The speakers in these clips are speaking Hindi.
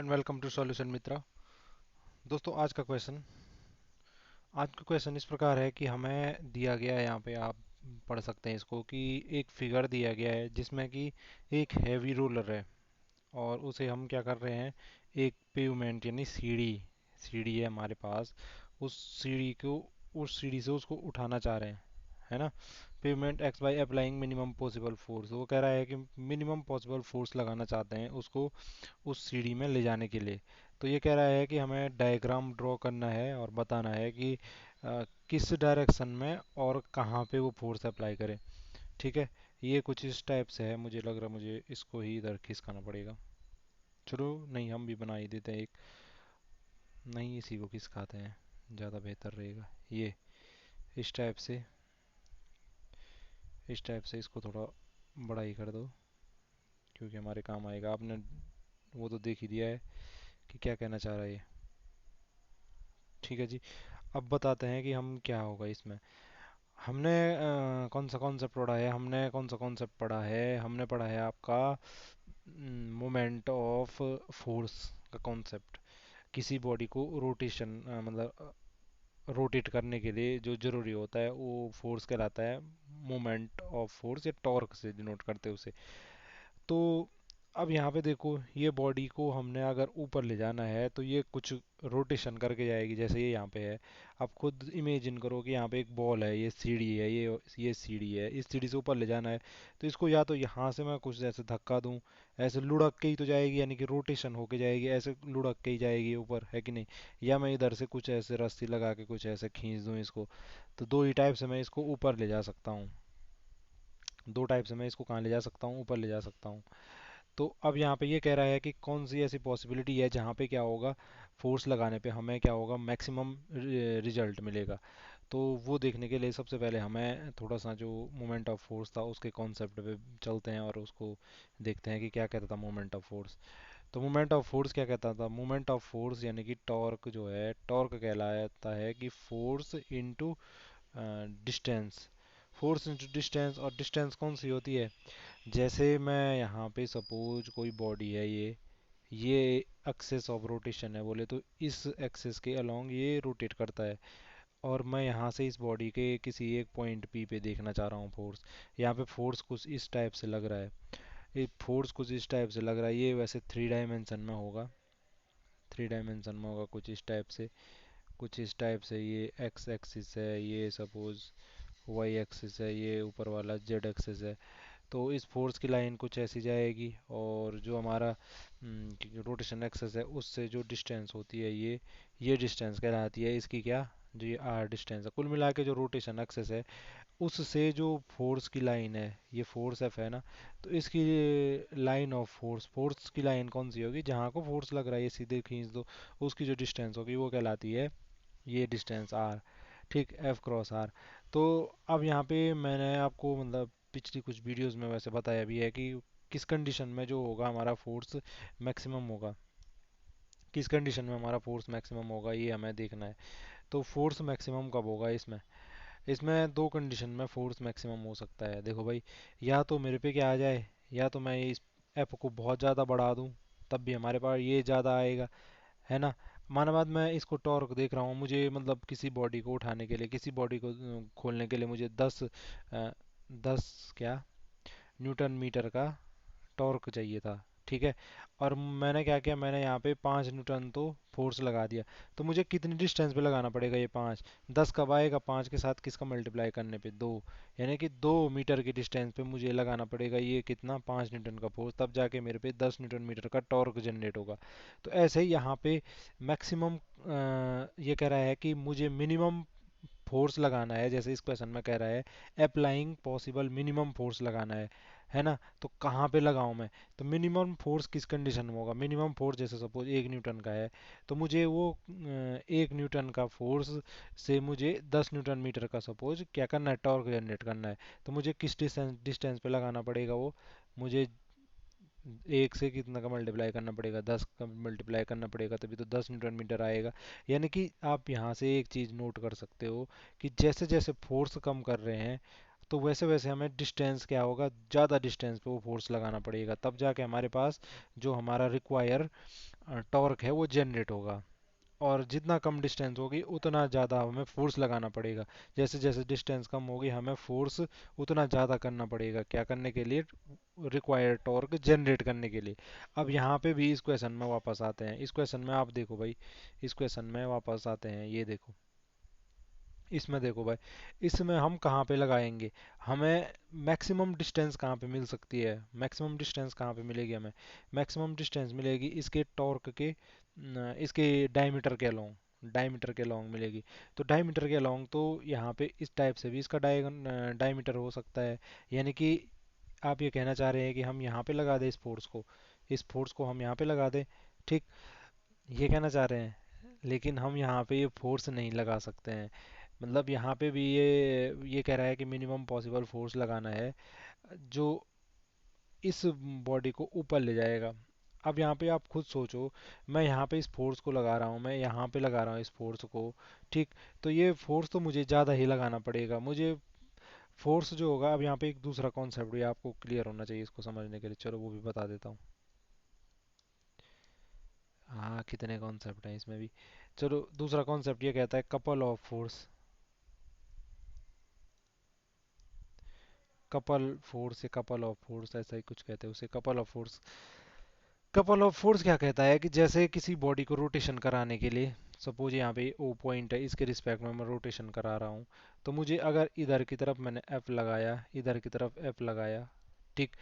एंड वेलकम टू सॉल्यूशन मित्रा। दोस्तों, आज का क्वेश्चन इस प्रकार है कि हमें दिया गया है, यहाँ पे आप पढ़ सकते हैं इसको, कि एक फिगर दिया गया है जिसमें कि एक हैवी रोलर है और उसे हम क्या कर रहे हैं, एक पेवमेंट यानी सीढ़ी सीढ़ी है हमारे पास। उस सीढ़ी को उस सीढ़ी से उसको उठाना चाह रहे हैं, है ना। Payment x by applying minimum possible force, वो कह रहा है कि मिनिमम पॉसिबल फोर्स लगाना चाहते हैं उसको उस सीढ़ी में ले जाने के लिए। तो ये कह रहा है कि हमें डायग्राम ड्रॉ करना है और बताना है कि किस डायरेक्शन में और कहाँ पे वो फोर्स अप्लाई करें। ठीक है। ये कुछ इस टाइप से है, मुझे लग रहा है मुझे इसको ही इधर खिसकाना पड़ेगा। चलो, नहीं, हम भी बना ही देते हैं एक। नहीं, इसी को खिसकाते हैं, ज़्यादा बेहतर रहेगा। ये इस टाइप से इस टाइप से इसको थोड़ा बड़ा ही कर दो, क्योंकि हमारे काम आएगा। आपने वो तो देख ही दिया है कि क्या कहना चाह रहा है ये। ठीक है जी। अब बताते हैं कि हम क्या होगा इसमें। हमने कौन सा कॉन्सेप्ट पढ़ा है, हमने पढ़ा है आपका मोमेंट ऑफ फोर्स का कॉन्सेप्ट। किसी बॉडी को रोटेशन मतलब रोटेट करने के लिए जो ज़रूरी होता है वो फोर्स कहलाता है। मोमेंट ऑफ फोर्स या टॉर्क से डिनोट करते हैं उसे। तो अब यहाँ पे देखो, ये बॉडी को हमने अगर ऊपर ले जाना है तो ये कुछ रोटेशन करके जाएगी, जैसे ये यहाँ पे है। आप खुद इमेजिन करो कि यहाँ पे एक बॉल है, ये सीढ़ी है, ये सीढ़ी है, इस सीढ़ी से ऊपर ले जाना है। तो इसको या तो यहाँ से मैं कुछ ऐसे धक्का दूँ, ऐसे लुढ़क के ही तो जाएगी, यानी कि रोटेशन होके जाएगी, ऐसे लुढ़क के ही जाएगी ऊपर, है कि नहीं। या मैं इधर से कुछ ऐसे रस्सी लगा के कुछ ऐसे खींच दूँ इसको। तो दो ही टाइप से मैं इसको ऊपर ले जा सकता हूँ। दो टाइप से मैं इसको कहाँ ले जा सकता हूँ, ऊपर ले जा सकता हूँ। तो अब यहाँ पे ये कह रहा है कि कौन सी ऐसी पॉसिबिलिटी है जहाँ पे क्या होगा, फोर्स लगाने पे हमें क्या होगा, मैक्सिमम रिजल्ट मिलेगा। तो वो देखने के लिए सबसे पहले हमें थोड़ा सा जो मोमेंट ऑफ फोर्स था उसके कॉन्सेप्ट पे चलते हैं और उसको देखते हैं कि क्या कहता था मोमेंट ऑफ फोर्स। तो मोमेंट ऑफ फोर्स क्या कहता था, मोमेंट ऑफ फोर्स यानी कि टॉर्क जो है, टॉर्क कहलाता है कि force into distance. Force into distance, और डिस्टेंस कौन सी होती है, जैसे मैं यहाँ पे सपोज कोई बॉडी है, ये एक्सेस ऑफ रोटेशन है बोले तो इस एक्सेस के अलोंग ये रोटेट करता है। और मैं यहाँ से इस बॉडी के किसी एक पॉइंट पी पे देखना चाह रहा हूँ फोर्स। यहाँ पे फोर्स कुछ इस टाइप से लग रहा है, ये फोर्स कुछ इस टाइप से लग रहा है, ये वैसे थ्री डायमेंशन में होगा, कुछ इस टाइप से। ये एक्स एक्सिस है, ये सपोज वाई एक्सिस है, ये ऊपर वाला जेड एक्सिस है। तो इस फोर्स की लाइन कुछ ऐसी जाएगी, और जो हमारा रोटेशन एक्सेस है उससे जो डिस्टेंस होती है, ये डिस्टेंस कहलाती है इसकी, क्या, जो ये आर डिस्टेंस है। कुल मिला के जो रोटेशन एक्सेस है उससे जो फोर्स की लाइन है, ये फोर्स एफ है ना, तो इसकी लाइन ऑफ फोर्स की लाइन कौन सी होगी, जहाँ को फोर्स लग रहा है ये सीधे खींच दो, उसकी जो डिस्टेंस होगी वो कहलाती है ये डिस्टेंस आर। ठीक, एफ क्रॉस आर। तो अब यहाँ पे मैंने आपको मतलब पिछली कुछ वीडियोस में वैसे बताया भी है कि किस कंडीशन में जो होगा हमारा फोर्स मैक्सिमम होगा, किस कंडीशन में हमारा फोर्स मैक्सिमम होगा, ये हमें देखना है। तो फोर्स मैक्सिमम कब होगा इसमें, इसमें दो कंडीशन में फोर्स मैक्सिमम हो सकता है। देखो भाई, या तो मेरे पे क्या आ जाए, या तो मैं इस एफ को बहुत ज़्यादा बढ़ा दूँ, तब भी हमारे पास ये ज़्यादा आएगा, है ना। माना बाद मैं इसको टॉर्क देख रहा हूँ, मुझे मतलब किसी बॉडी को उठाने के लिए, किसी बॉडी को खोलने के लिए मुझे 10 क्या न्यूटन मीटर का टॉर्क चाहिए था। ठीक है। और मैंने क्या किया, मैंने यहाँ पे 5 न्यूटन तो फोर्स लगा दिया। तो मुझे कितनी डिस्टेंस पे लगाना पड़ेगा ये 5, 10 कब आएगा, 5 के साथ किसका मल्टीप्लाई करने पे, 2, यानी कि 2 मीटर की डिस्टेंस पे मुझे लगाना पड़ेगा ये कितना, 5 न्यूटन का फोर्स, तब जाके मेरे पे 10 न्यूटन मीटर का टॉर्क जनरेट होगा। तो ऐसे ही यहाँ पे मैक्सिमम ये कह रहा है कि मुझे मिनिमम फोर्स लगाना है, जैसे इस क्वेश्चन में कह रहा है अप्लाइंग पॉसिबल मिनिमम फोर्स लगाना है ना। तो कहाँ पे लगाऊं मैं, तो मिनिमम फोर्स किस कंडीशन में होगा, मिनिमम फोर्स जैसे सपोज 1 न्यूटन का है, तो मुझे वो 1 न्यूटन का फोर्स से मुझे 10 न्यूटन मीटर का सपोज क्या करना है, टॉर्क जनरेट करना है। तो मुझे किस डिस्टेंस पे लगाना पड़ेगा वो, मुझे एक से कितना का मल्टीप्लाई करना पड़ेगा, 10 का मल्टीप्लाई करना पड़ेगा, तभी तो 10 न्यूटन मीटर आएगा। यानी कि आप यहाँ से एक चीज़ नोट कर सकते हो कि जैसे जैसे फोर्स कम कर रहे हैं तो वैसे वैसे हमें डिस्टेंस क्या होगा, ज़्यादा डिस्टेंस पे वो फोर्स लगाना पड़ेगा, तब जाके हमारे पास जो हमारा टॉर्क है वो जनरेट होगा। और जितना कम डिस्टेंस होगी उतना ज़्यादा हमें फोर्स लगाना पड़ेगा। जैसे जैसे डिस्टेंस कम होगी हमें फोर्स उतना ज़्यादा करना पड़ेगा, क्या करने के लिए, रिक्वायर्ड टॉर्क जनरेट करने के लिए। अब यहाँ पे भी इस क्वेश्चन में वापस आते हैं, इस क्वेश्चन में आप देखो भाई, इस क्वेश्चन में वापस आते हैं, ये देखो, इसमें देखो भाई, इसमें हम कहाँ पे लगाएंगे, हमें मैक्सिमम डिस्टेंस कहाँ पे मिल सकती है, मैक्सिमम डिस्टेंस कहाँ पे मिलेगी हमें, मैक्सिमम डिस्टेंस मिलेगी इसके टॉर्क के इसके डायमीटर के अलोंग, डायमीटर के अलोंग मिलेगी। तो डायमीटर के अलोंग तो यहाँ पे इस टाइप से भी इसका डायमीटर हो सकता है। यानी कि आप ये कहना चाह रहे हैं कि हम यहाँ पे लगा दें इस फोर्स को, इस फोर्स को हम यहाँ पे लगा दें, ठीक, ये कहना चाह रहे हैं। लेकिन हम यहाँ पे ये फोर्स नहीं लगा सकते हैं, मतलब यहाँ पे भी ये कह रहा है कि मिनिमम पॉसिबल फोर्स लगाना है जो इस बॉडी को ऊपर ले जाएगा। अब यहाँ पे आप खुद सोचो, मैं यहाँ पे इस फोर्स को लगा रहा हूँ, मैं यहाँ पे लगा रहा हूँ इस फोर्स को, ठीक, तो ये फोर्स तो मुझे ज़्यादा ही लगाना पड़ेगा, मुझे फोर्स जो होगा। अब यहाँ पे एक दूसरा कॉन्सेप्ट भी आपको क्लियर होना चाहिए इसको समझने के लिए, चलो वो भी बता देता हूँ। हाँ, कितने कॉन्सेप्ट हैं इसमें भी। चलो, दूसरा कॉन्सेप्ट ये कहता है couple of force, couple force या कपल ऑफ फोर्स ऐसा ही कुछ कहते हैं उसे, couple of force. Couple of force क्या कहता है कि जैसे किसी बॉडी को रोटेशन कराने के लिए, सपोज यहाँ पे ओ पॉइंट है, इसके रिस्पेक्ट में मैं रोटेशन करा रहा हूँ, तो मुझे अगर इधर की तरफ मैंने एफ लगाया, इधर की तरफ एफ लगाया, ठीक,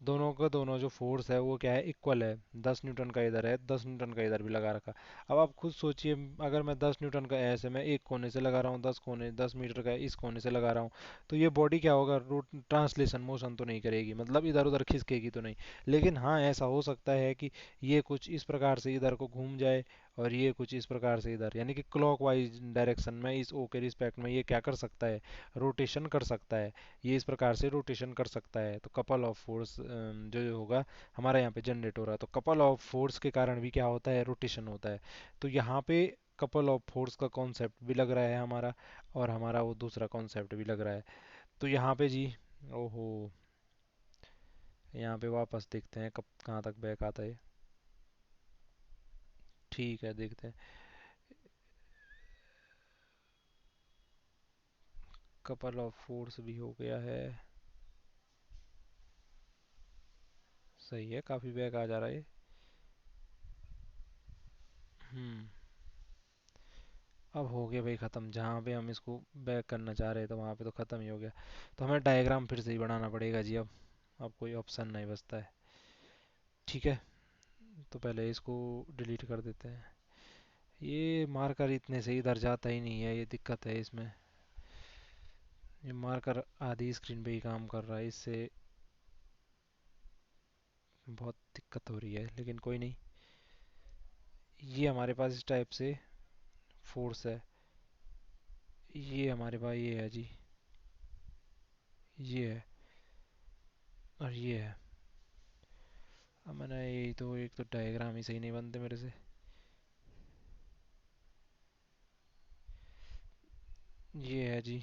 दोनों का दोनों जो फोर्स है वो क्या है, इक्वल है, 10 न्यूटन का इधर है, 10 न्यूटन का इधर भी लगा रखा। अब आप खुद सोचिए, अगर मैं 10 न्यूटन का ऐसे मैं एक कोने से लगा रहा हूँ, 10 कोने, 10 मीटर का इस कोने से लगा रहा हूँ, तो ये बॉडी क्या होगा, रूट ट्रांसलेशन मोशन तो नहीं करेगी, मतलब इधर उधर खिसकेगी तो नहीं। लेकिन हाँ, ऐसा हो सकता है कि ये कुछ इस प्रकार से इधर को घूम जाए और ये कुछ इस प्रकार से इधर, यानी कि क्लॉकवाइज डायरेक्शन में इस ओ के रिस्पेक्ट में ये क्या कर सकता है, रोटेशन कर सकता है, ये इस प्रकार से रोटेशन कर सकता है। तो कपल ऑफ फोर्स जो होगा हमारा यहाँ पे जनरेट हो रहा है, तो कपल ऑफ फोर्स के कारण भी क्या होता है, रोटेशन होता है। तो यहाँ पे कपल ऑफ फोर्स का कॉन्सेप्ट भी लग रहा है हमारा, और हमारा वो दूसरा कॉन्सेप्ट भी लग रहा है। तो यहाँ पे जी, ओहो, यहाँ पे वापस देखते हैं कब कहाँ तक बैक आता है। ठीक है, देखते हैं। कपल ऑफ फोर्स भी हो गया है, सही है, काफ़ी बैक आ जा रहा है। हम्म, अब हो गया भाई ख़त्म, जहाँ पे हम इसको बैक करना चाह रहे थे वहाँ पे तो ख़त्म ही हो गया। तो हमें डायग्राम फिर से ही बनाना पड़ेगा जी अब कोई ऑप्शन नहीं बचता है। ठीक है, तो पहले इसको डिलीट कर देते हैं। ये मार्कर इतने से इधर जाता ही नहीं है, ये दिक्कत है इसमें, ये मार्कर आधी स्क्रीन पे ही काम कर रहा है, इससे बहुत दिक्कत हो रही है, लेकिन कोई नहीं। ये हमारे पास इस टाइप से फोर्स है, ये हमारे पास ये है जी, ये है, और ये है। अब मैंने ये तो एक तो डायग्राम ही सही नहीं बनते मेरे से। ये है जी,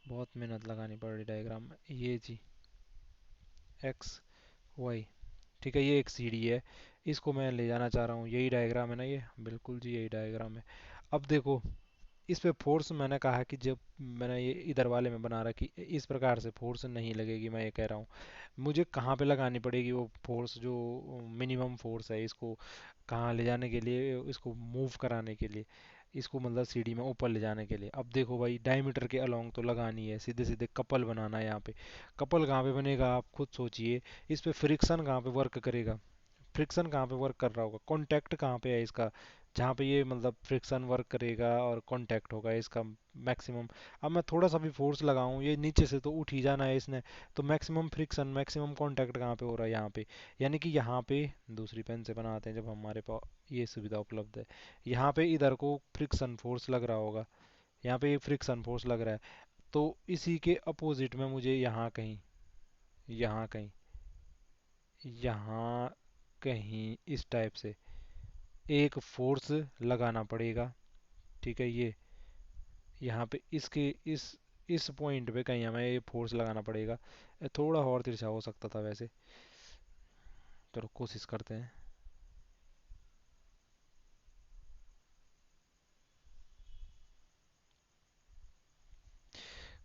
बहुत मेहनत लगानी पड़ रही डायग्राम में, ये जी, एक्स वाई, ठीक है, ये एक सीढ़ी है, इसको मैं ले जाना चाह रहा हूँ, यही डायग्राम है ना ये, बिल्कुल जी यही डायग्राम है। अब देखो, इस पे फोर्स मैंने कहा कि जब मैंने ये इधर वाले में बना रखी, इस प्रकार से फोर्स नहीं लगेगी, मैं ये कह रहा हूँ। मुझे कहाँ पे लगानी पड़ेगी वो फोर्स, जो मिनिमम फोर्स है, इसको कहाँ ले जाने के लिए, इसको मूव कराने के लिए, इसको मतलब सीढ़ी में ऊपर ले जाने के लिए। अब देखो भाई, डायमीटर के अलोंग तो लगानी है, सीधे सीधे कपल बनाना है यहाँ पे। कपल कहाँ पे बनेगा, आप खुद सोचिए, इस पे फ्रिक्शन कहाँ पे वर्क करेगा, फ्रिक्शन कहाँ पे वर्क कर रहा होगा, कांटेक्ट कहाँ पे है इसका, जहाँ पे ये मतलब फ्रिक्शन वर्क करेगा और कांटेक्ट होगा इसका मैक्सिमम। अब मैं थोड़ा सा भी फोर्स लगाऊं, ये नीचे से तो उठ ही जाना है इसने, तो मैक्सिमम फ्रिक्शन, मैक्सिमम कांटेक्ट कहाँ पे हो रहा है, यहाँ पे। यानी कि यहाँ पे, दूसरी पेन से बनाते हैं जब हमारे पास ये सुविधा उपलब्ध है, यहाँ पे इधर को फ्रिक्शन फोर्स लग रहा होगा, यहाँ पे एक फ्रिक्शन फोर्स लग रहा है। तो इसी के अपोजिट में मुझे यहाँ कहीं, यहाँ कहीं, यहाँ कहीं इस टाइप से एक फोर्स लगाना पड़ेगा, ठीक है, ये यहाँ पे इसके इस पॉइंट पे कहीं हमें ये फोर्स लगाना पड़ेगा। थोड़ा और तिरछा हो सकता था वैसे, चलो कोशिश करते हैं।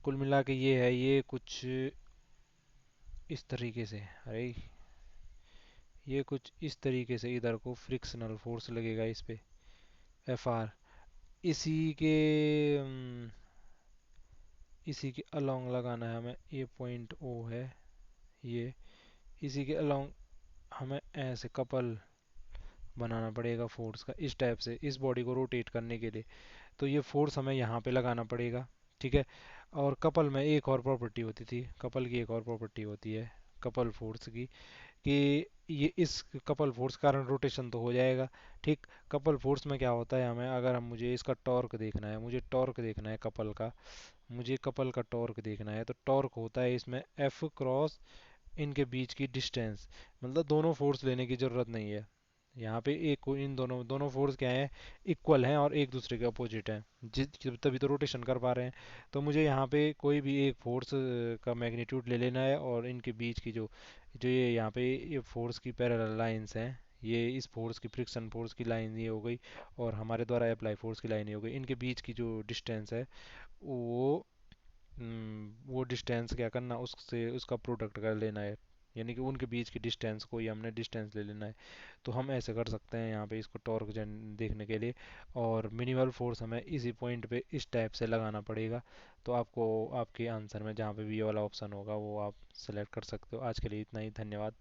कुल मिला के ये है, ये कुछ इस तरीके से, अरे ये कुछ इस तरीके से इधर को फ्रिक्शनल फोर्स लगेगा इस पे, एफ आर। इसी के इसी के अलोंग लगाना है हमें, ये पॉइंट ओ है ये, इसी के अलोंग हमें ऐसे कपल बनाना पड़ेगा फोर्स का, इस टाइप से इस बॉडी को रोटेट करने के लिए। तो ये फोर्स हमें यहाँ पे लगाना पड़ेगा, ठीक है। और कपल में एक और प्रॉपर्टी होती थी, कपल की एक और प्रॉपर्टी होती है कपल फोर्स की, कि ये इस कपल फोर्स कारण रोटेशन तो हो जाएगा, ठीक। कपल फोर्स में क्या होता है, हमें अगर हम मुझे इसका टॉर्क देखना है, मुझे टॉर्क देखना है कपल का, मुझे कपल का टॉर्क देखना है, तो टॉर्क होता है इसमें एफ क्रॉस इनके बीच की डिस्टेंस। मतलब दोनों फोर्स लेने की ज़रूरत नहीं है यहाँ पे, एक को इन दोनों दोनों फोर्स क्या है, इक्वल हैं और एक दूसरे के अपोजिट हैं, तभी तो रोटेशन कर पा रहे हैं। तो मुझे यहाँ पे कोई भी एक फोर्स का मैग्नीट्यूड ले लेना है, और इनके बीच की जो जो ये यहाँ पे ये फोर्स की पैरेलल लाइंस हैं, ये इस फोर्स की फ्रिक्शन फोर्स की लाइन ये हो गई, और हमारे द्वारा अप्लाई फोर्स की लाइन ये हो गई, इनके बीच की जो डिस्टेंस है वो डिस्टेंस क्या करना, उससे उसका प्रोडक्ट कर लेना है, यानी कि उनके बीच की डिस्टेंस को ही हमने डिस्टेंस ले लेना है। तो हम ऐसे कर सकते हैं यहाँ पे इसको टॉर्क जन देखने के लिए, और मिनिमल फोर्स हमें इसी पॉइंट पे इस टाइप से लगाना पड़ेगा। तो आपको आपके आंसर में जहाँ पे भी ये वाला ऑप्शन होगा वो आप सेलेक्ट कर सकते हो। आज के लिए इतना ही, धन्यवाद।